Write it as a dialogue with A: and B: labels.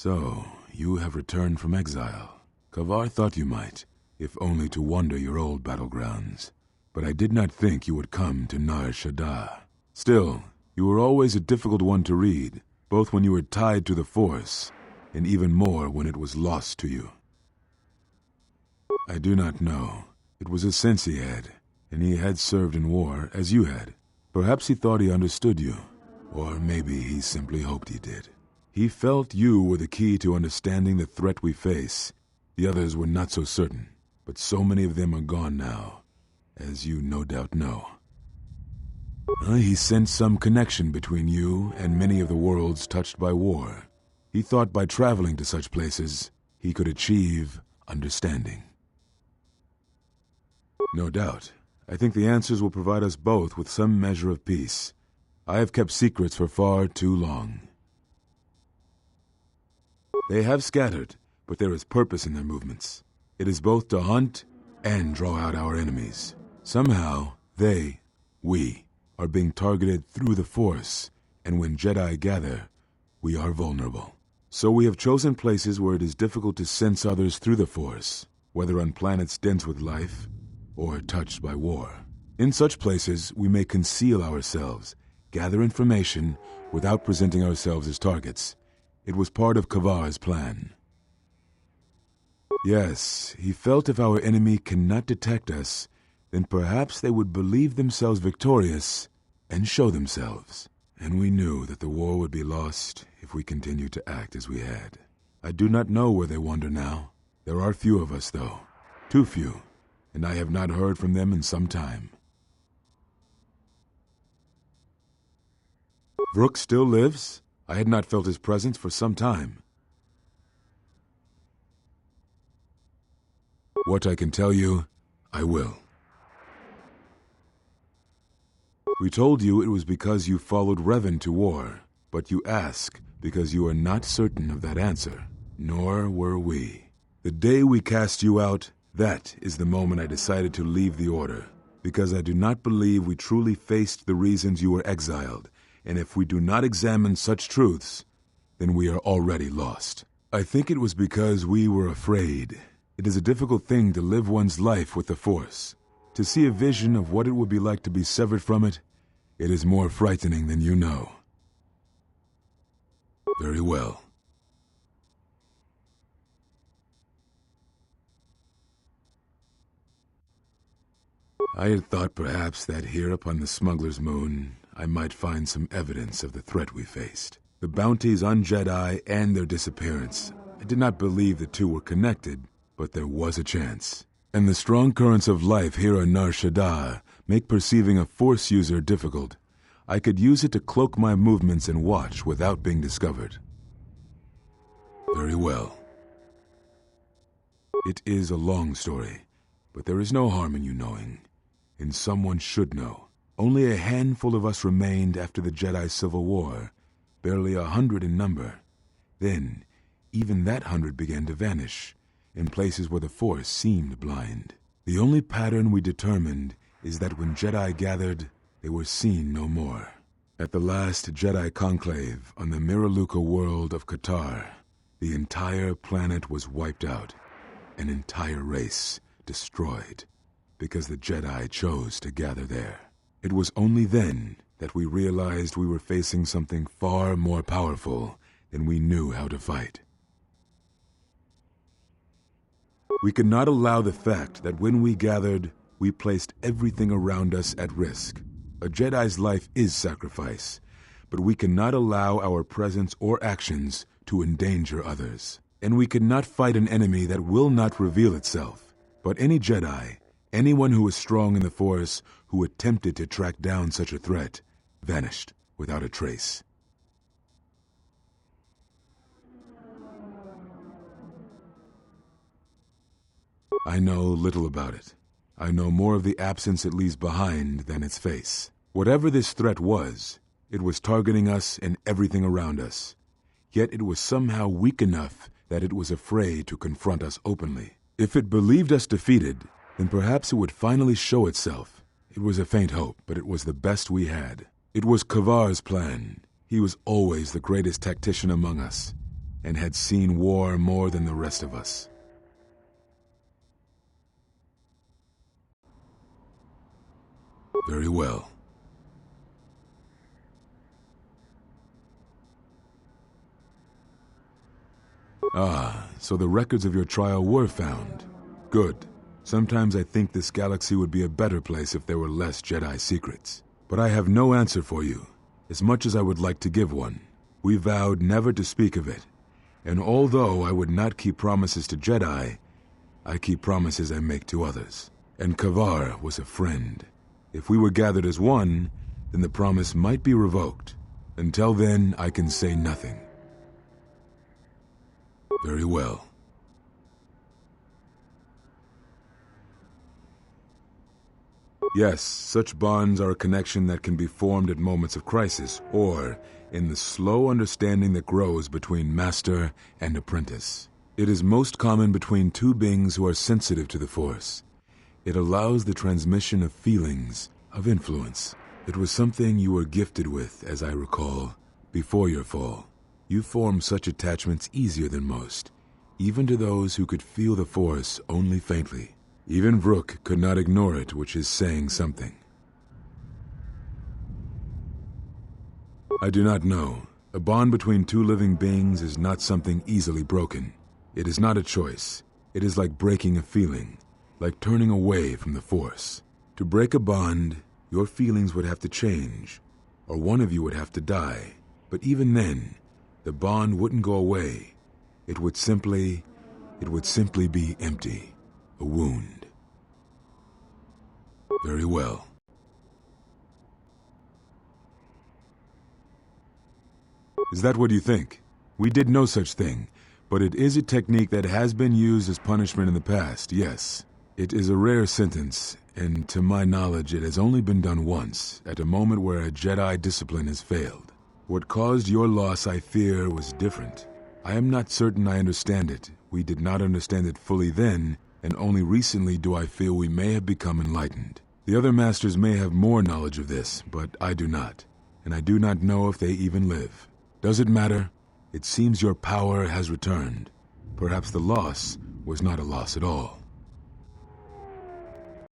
A: So, you have returned from exile. Kotor thought you might, if only to wander your old battlegrounds. But I did not think you would come to Shadda. Still, you were always a difficult one to read, both when you were tied to the Force, and even more when it was lost to you. I do not know. It was a sense he had, and he had served in war as you had. Perhaps he thought he understood you, or maybe he simply hoped he did. He felt you were the key to understanding the threat we face. The others were not so certain, but so many of them are gone now, as you no doubt know. He sensed some connection between you and many of the worlds touched by war. He thought by traveling to such places, he could achieve understanding. No doubt. I think the answers will provide us both with some measure of peace. I have kept secrets for far too long. They have scattered, but there is purpose in their movements. It is both to hunt and draw out our enemies. Somehow, we, are being targeted through the Force, and when Jedi gather, we are vulnerable. So we have chosen places where it is difficult to sense others through the Force, whether on planets dense with life or touched by war. In such places, we may conceal ourselves, gather information without presenting ourselves as targets. It was part of Kotor's plan. Yes, he felt if our enemy cannot detect us, then perhaps they would believe themselves victorious and show themselves. And we knew that the war would be lost if we continued to act as we had. I do not know where they wander now. There are few of us, though. Too few, and I have not heard from them in some time. Vrook still lives? I had not felt his presence for some time. What I can tell you, I will. We told you it was because you followed Revan to war, but you ask because you are not certain of that answer, nor were we. The day we cast you out, that is the moment I decided to leave the Order, because I do not believe we truly faced the reasons you were exiled, and if we do not examine such truths, then we are already lost. I think it was because we were afraid. It is a difficult thing to live one's life with the Force. To see a vision of what it would be like to be severed from it, it is more frightening than you know. Very well. I had thought perhaps that here upon the Smuggler's Moon, I might find some evidence of the threat we faced. The bounties on Jedi and their disappearance. I did not believe the two were connected, but there was a chance. And the strong currents of life here on Shadda make perceiving a Force user difficult. I could use it to cloak my movements and watch without being discovered. Very well. It is a long story, but there is no harm in you knowing. And someone should know. Only a handful of us remained after the Jedi Civil War, barely 100 in number. Then, even that 100 began to vanish, in places where the Force seemed blind. The only pattern we determined is that when Jedi gathered, they were seen no more. At the last Jedi conclave on the Miraluka world of Kotor, the entire planet was wiped out, an entire race destroyed, because the Jedi chose to gather there. It was only then that we realized we were facing something far more powerful than we knew how to fight. We could not allow the fact that when we gathered, we placed everything around us at risk. A Jedi's life is sacrifice, but we cannot allow our presence or actions to endanger others. And we cannot fight an enemy that will not reveal itself. But any Jedi, anyone who is strong in the Force, who attempted to track down such a threat, vanished without a trace. I know little about it. I know more of the absence it leaves behind than its face. Whatever this threat was, it was targeting us and everything around us. Yet it was somehow weak enough that it was afraid to confront us openly. If it believed us defeated, then perhaps it would finally show itself. It was a faint hope, but it was the best we had. It was Kotor's plan. He was always the greatest tactician among us. and had seen war more than the rest of us. Very well. Ah, so the records of your trial were found. Good. Sometimes I think this galaxy would be a better place if there were less Jedi secrets. But I have no answer for you, as much as I would like to give one. We vowed never to speak of it, and although I would not keep promises to Jedi, I keep promises I make to others. And Kavar was a friend. If we were gathered as one, then the promise might be revoked. Until then, I can say nothing. Very well. Yes, such bonds are a connection that can be formed at moments of crisis, or in the slow understanding that grows between master and apprentice. It is most common between two beings who are sensitive to the Force. It allows the transmission of feelings, of influence. It was something you were gifted with, as I recall, before your fall. You formed such attachments easier than most, even to those who could feel the Force only faintly. Even Vrook could not ignore it, which is saying something. I do not know. A bond between two living beings is not something easily broken. It is not a choice. It is like breaking a feeling, like turning away from the Force. To break a bond, your feelings would have to change, or one of you would have to die. But even then, the bond wouldn't go away. It would simply be empty. A wound. Very well. Is that what you think? We did no such thing, but it is a technique that has been used as punishment in the past, yes. It is a rare sentence, and to my knowledge it has only been done once, at a moment where a Jedi discipline has failed. What caused your loss, I fear, was different. I am not certain I understand it. We did not understand it fully then, and only recently do I feel we may have become enlightened. The other masters may have more knowledge of this, but I do not, and I do not know if they even live. Does it matter? It seems your power has returned. Perhaps the loss was not a loss at all.